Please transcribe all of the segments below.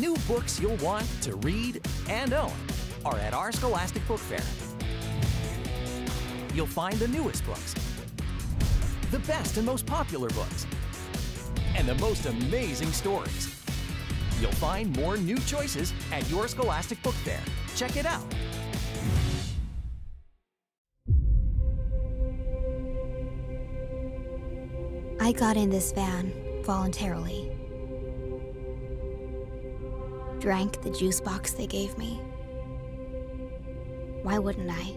new books you'll want to read and own are at our Scholastic Book Fair. You'll find the newest books, the best and most popular books, and the most amazing stories. You'll find more new choices at your Scholastic Book Fair. Check it out. I got in this van voluntarily. Drank the juice box they gave me. Why wouldn't I?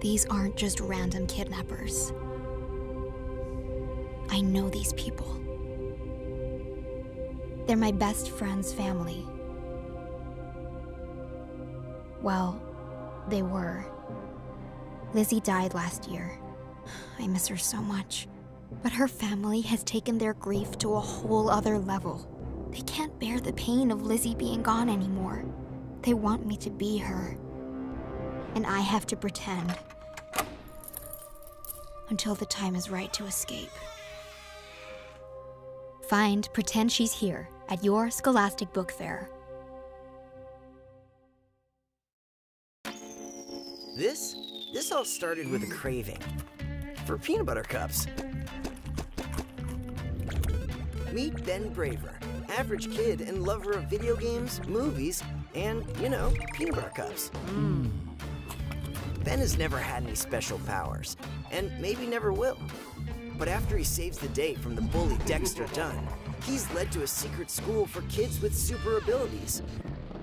These aren't just random kidnappers. I know these people. They're my best friend's family. Well, they were. Lizzie died last year. I miss her so much. But her family has taken their grief to a whole other level. They can't bear the pain of Lizzie being gone anymore. They want me to be her. And I have to pretend. Until the time is right to escape. Find Pretend She's Here at your Scholastic Book Fair. This all started with a craving for peanut butter cups. Meet Ben Braver, average kid and lover of video games, movies, and, you know, peanut butter cups. Ben has never had any special powers, and maybe never will. But after he saves the day from the bully Dexter Dunn, he's led to a secret school for kids with super abilities,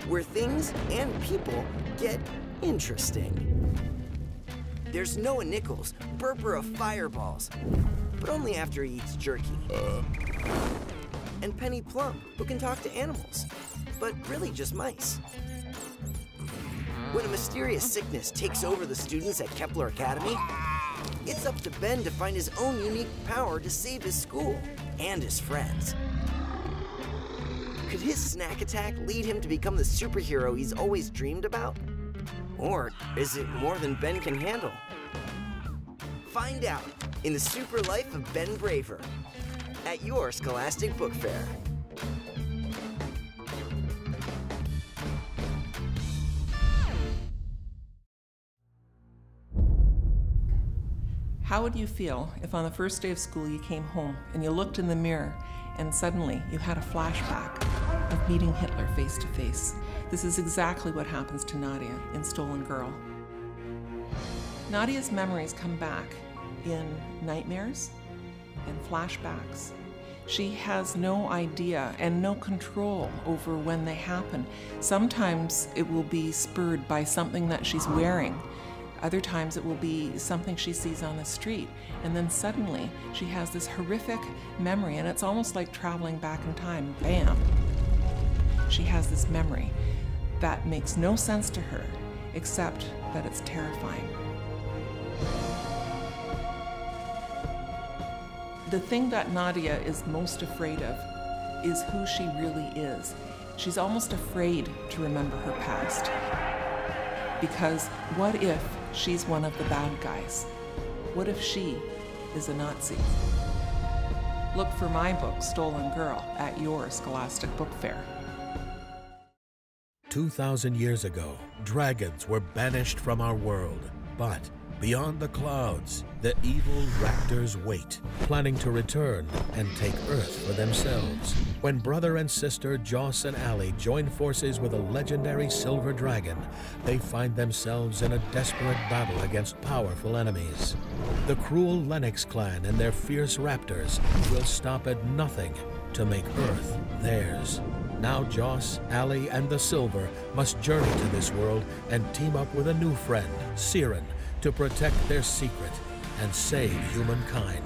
where things and people get interesting. There's Noah Nichols, burper of fireballs, but only after he eats jerky. And Penny Plum, who can talk to animals, but really just mice. When a mysterious sickness takes over the students at Kepler Academy, it's up to Ben to find his own unique power to save his school and his friends. Could his snack attack lead him to become the superhero he's always dreamed about? Or is it more than Ben can handle? Find out in The Super Life of Ben Braver at your Scholastic Book Fair. How would you feel if on the first day of school you came home and you looked in the mirror and suddenly you had a flashback of meeting Hitler face to face? This is exactly what happens to Nadia in Stolen Girl. Nadia's memories come back in nightmares and flashbacks. She has no idea and no control over when they happen. Sometimes it will be spurred by something that she's wearing. Other times it will be something she sees on the street. And then suddenly she has this horrific memory, and it's almost like traveling back in time. Bam! She has this memory that makes no sense to her, except that it's terrifying. The thing that Nadia is most afraid of is who she really is. She's almost afraid to remember her past. Because what if she's one of the bad guys? What if she is a Nazi? Look for my book, Stolen Girl, at your Scholastic Book Fair. 2,000 years ago, dragons were banished from our world. But beyond the clouds, the evil raptors wait, planning to return and take Earth for themselves. When brother and sister Joss and Allie join forces with a legendary silver dragon, they find themselves in a desperate battle against powerful enemies. The cruel Lennox clan and their fierce raptors will stop at nothing to make Earth theirs. Now Joss, Allie, and the Silver must journey to this world and team up with a new friend, Siren, to protect their secret and save humankind.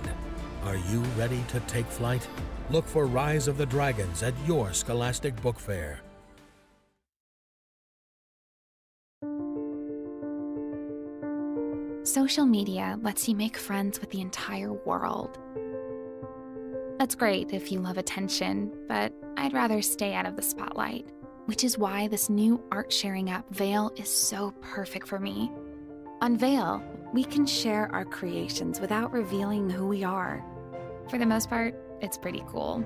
Are you ready to take flight? Look for Rise of the Dragons at your Scholastic Book Fair. Social media lets you make friends with the entire world. That's great if you love attention, but I'd rather stay out of the spotlight, which is why this new art-sharing app, Veil, is so perfect for me. On Veil, we can share our creations without revealing who we are. For the most part, it's pretty cool.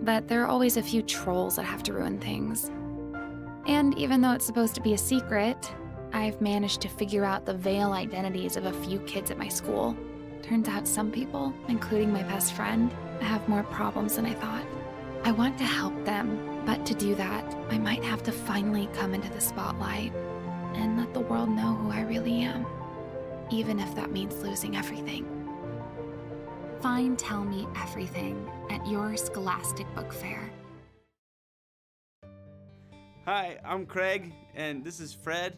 but there are always a few trolls that have to ruin things. And even though it's supposed to be a secret, I've managed to figure out the veil identities of a few kids at my school. Turns out some people, including my best friend, have more problems than I thought. I want to help them, but to do that, I might have to finally come into the spotlight and let the world know who I really am, even if that means losing everything. Find Tell Me Everything at your Scholastic Book Fair. Hi, I'm Craig, and this is Fred,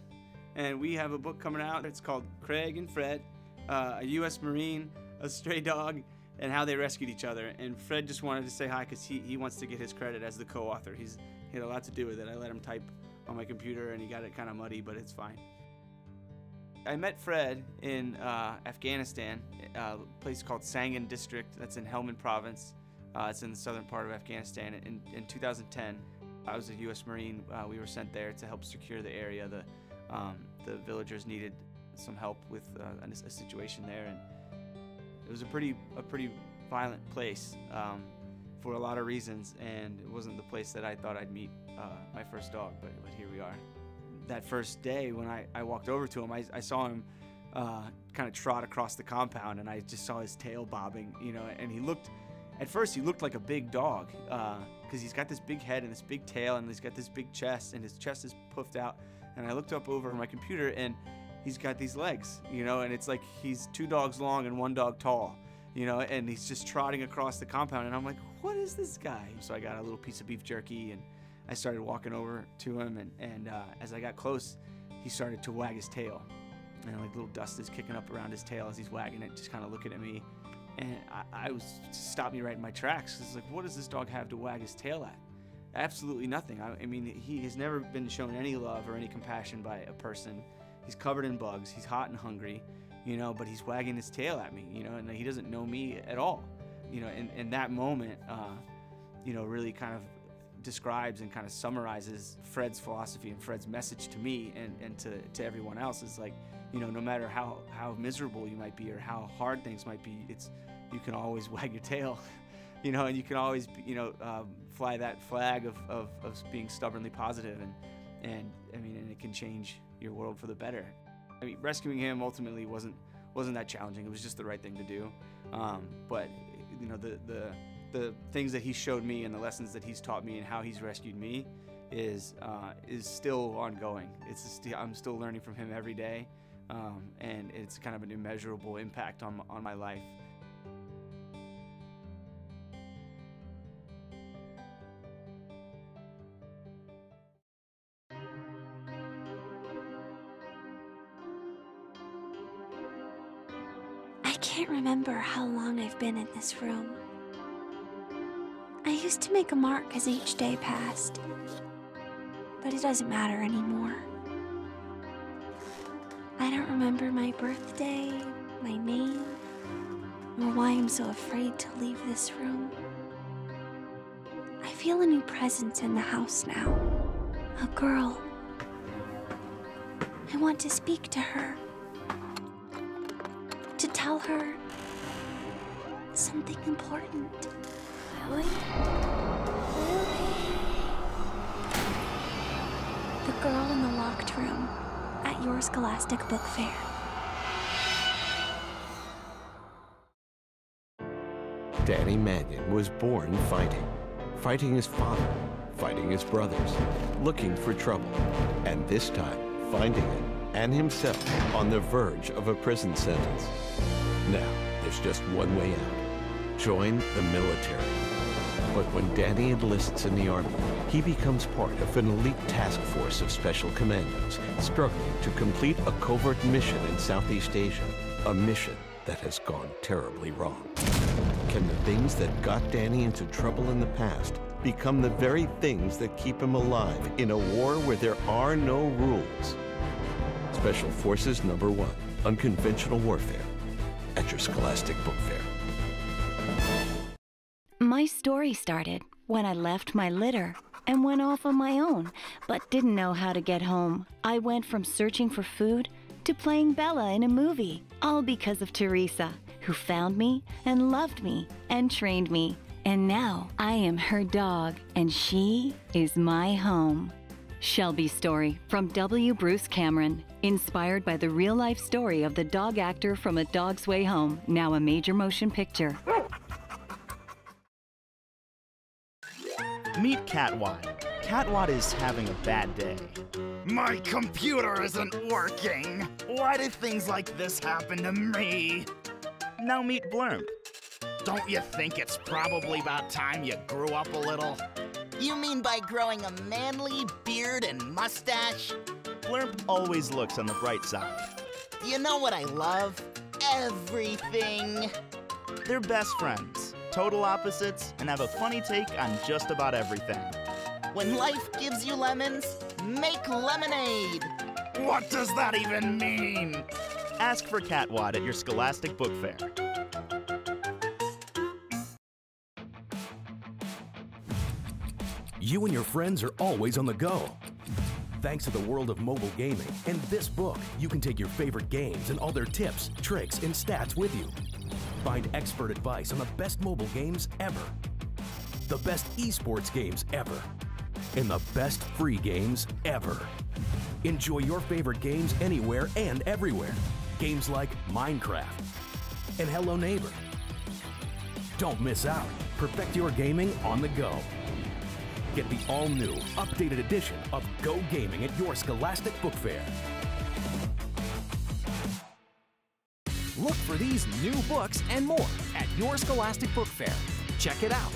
and we have a book coming out. It's called Craig and Fred, a U.S. Marine, a stray dog, and how they rescued each other. And Fred just wanted to say hi because he wants to get his credit as the co-author. He had a lot to do with it. I let him type on my computer, and he got it kind of muddy, but it's fine. I met Fred in Afghanistan, a place called Sangin District that's in Helmand Province. It's in the southern part of Afghanistan. In 2010, I was a U.S. Marine. We were sent there to help secure the area. The villagers needed some help with a situation there, and it was a pretty violent place for a lot of reasons, and it wasn't the place that I thought I'd meet my first dog, but here we are. That first day when I walked over to him, I saw him kind of trot across the compound, and I just saw his tail bobbing, you know, and at first he looked like a big dog because he's got this big head and this big tail, and he's got this big chest, and his chest is puffed out, and I looked up over my computer, and he's got these legs, you know, and it's like he's 2 dogs long and 1 dog tall, you know, and he's just trotting across the compound, and I'm like, what is this guy? So I got a little piece of beef jerky, and I started walking over to him, and as I got close, he started to wag his tail, and like little dust is kicking up around his tail as he's wagging it, just kind of looking at me, and I was stopped me right in my tracks. It's like, what does this dog have to wag his tail at? Absolutely nothing. I mean, he has never been shown any love or any compassion by a person. He's covered in bugs. He's hot and hungry, you know, but he's wagging his tail at me, you know, and he doesn't know me at all, you know. And that moment, you know, really kind of describes and kind of summarizes Fred's philosophy and Fred's message to me and to everyone else. Is like, you know, no matter how miserable you might be or how hard things might be, you can always wag your tail, you know, and you can always, you know, fly that flag of being stubbornly positive, and I mean, and it can change your world for the better. I mean, rescuing him ultimately wasn't that challenging. It was just the right thing to do. But you know, the things that he showed me and the lessons that he's taught me and how he's rescued me is still ongoing. I'm still learning from him every day, and it's kind of an immeasurable impact on my life. I can't remember how long I've been in this room. I used to make a mark as each day passed, but it doesn't matter anymore. I don't remember my birthday, my name, or why I'm so afraid to leave this room. I feel a new presence in the house now. A girl. I want to speak to her. To tell her something important. Lily? The girl in the locked room at your Scholastic Book Fair. Danny Mannion was born fighting. Fighting his father, fighting his brothers, looking for trouble, and this time finding it, and himself on the verge of a prison sentence. Now, there's just one way out. Join the military. But when Danny enlists in the Army, he becomes part of an elite task force of special commandos struggling to complete a covert mission in Southeast Asia, a mission that has gone terribly wrong. Can the things that got Danny into trouble in the past become the very things that keep him alive in a war where there are no rules? Special Forces Number 1, Unconventional Warfare, at your Scholastic Book Fair. My story started when I left my litter and went off on my own, but didn't know how to get home. I went from searching for food to playing Bella in a movie, all because of Teresa, who found me and loved me and trained me And now I am her dog, and she is my home. Shelby's Story from W. Bruce Cameron. Inspired by the real-life story of the dog actor from A Dog's Way Home, now a major motion picture. Meet Catwad. Catwad is having a bad day. My computer isn't working. Why did things like this happen to me? Now meet Blurmp. Don't you think it's probably about time you grew up a little? You mean by growing a manly beard and mustache? Blurmp always looks on the bright side. You know what I love? Everything. They're best friends, total opposites, and have a funny take on just about everything. When life gives you lemons, make lemonade. What does that even mean? Ask for Catwad at your Scholastic Book Fair. You and your friends are always on the go. Thanks to the world of mobile gaming and this book, you can take your favorite games and all their tips, tricks, and stats with you. Find expert advice on the best mobile games ever, the best esports games ever, and the best free games ever. Enjoy your favorite games anywhere and everywhere. Games like Minecraft and Hello Neighbor. Don't miss out. Perfect your gaming on the go. Get the all-new, updated edition of Go Gaming at your Scholastic Book Fair. Look for these new books and more at your Scholastic Book Fair. Check it out.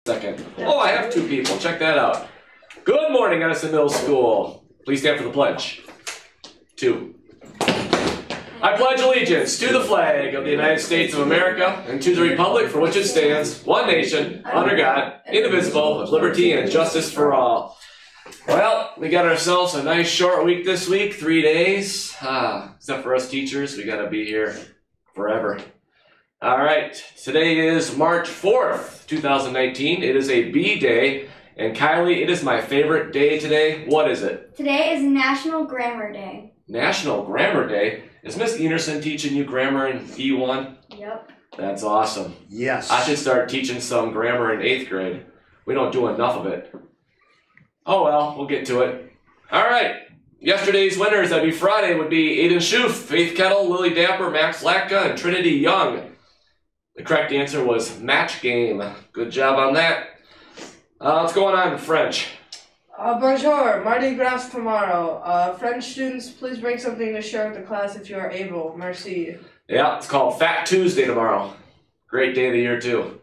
Second. Oh, I have two people. Check that out. Good morning, Edison Middle School. Please stand for the pledge. 2. I pledge allegiance to the flag of the United States of America and to the republic for which it stands, one nation, under God, indivisible, with liberty and justice for all. Well, we got ourselves a nice short week this week, 3 days. Except for us teachers, we gotta be here forever. All right, today is March 4th, 2019. It is a B day, and Kylie, it is my favorite day today. What is it? Today is National Grammar Day. National Grammar Day? Is Miss Enerson teaching you grammar in E1? Yep. That's awesome. Yes. I should start teaching some grammar in 8th grade. We don't do enough of it. Oh well, we'll get to it. All right. Yesterday's winners, that'd be Friday, would be Aiden Schoof, Faith Kettle, Lily Dapper, Max Latka, and Trinity Young. The correct answer was match game. Good job on that. What's going on in French? Bonjour, Mardi Gras tomorrow. French students, please bring something to share with the class if you are able. Merci. Yeah, it's called Fat Tuesday tomorrow. Great day of the year, too.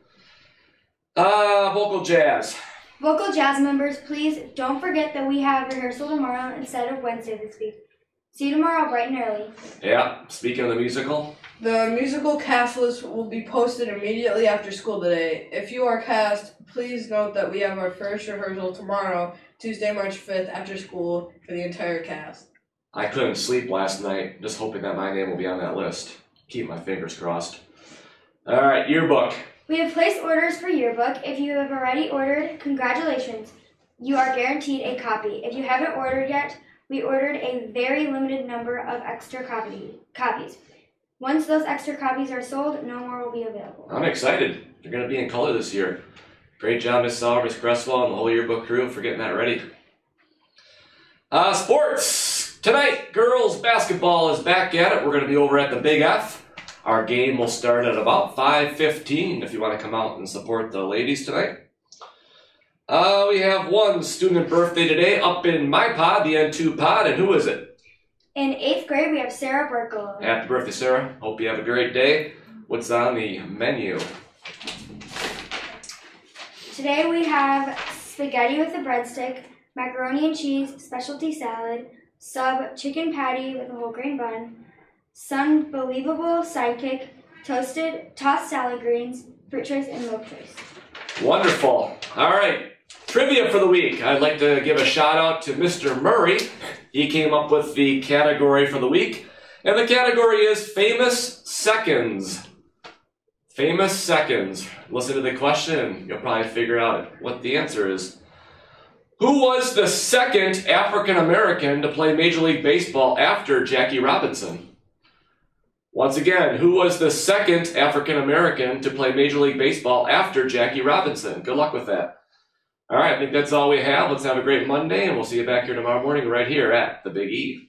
Vocal jazz. Vocal jazz members, please don't forget that we have rehearsal tomorrow instead of Wednesday this week. See you tomorrow bright and early. Yeah, speaking of the musical, The musical cast list will be posted immediately after school today. If you are cast, please note that we have our first rehearsal tomorrow, Tuesday, March 5th, after school for the entire cast. I couldn't sleep last night, just hoping that my name will be on that list. Keep my fingers crossed. All right, yearbook. We have placed orders for yearbook. If you have already ordered, congratulations. You are guaranteed a copy. If you haven't ordered yet, we ordered a very limited number of extra copies. Once those extra copies are sold, no more will be available. I'm excited. You're going to be in color this year. Great job, Miss Sauer, Miss Cresswell, and the whole yearbook crew for getting that ready. Sports. Tonight, girls basketball is back at it. We're going to be over at the Big F. Our game will start at about 5:15 if you want to come out and support the ladies tonight. We have one student birthday today up in my pod, the N2 pod, and who is it? In 8th grade, we have Sarah Burkle. Happy birthday, Sarah. Hope you have a great day. What's on the menu? Today we have spaghetti with a breadstick, macaroni and cheese, specialty salad, sub chicken patty with a whole grain bun, Sunbelievable sidekick, tossed salad greens, fruit choice, and milk choice. Wonderful. All right. Trivia for the week. I'd like to give a shout out to Mr. Murray. He came up with the category for the week. And the category is famous seconds. Famous seconds. Listen to the question. You'll probably figure out what the answer is. Who was the second African American to play Major League Baseball after Jackie Robinson? Once again, who was the second African American to play Major League Baseball after Jackie Robinson? Good luck with that. All right, I think that's all we have. Let's have a great Monday, and we'll see you back here tomorrow morning right here at the Big E.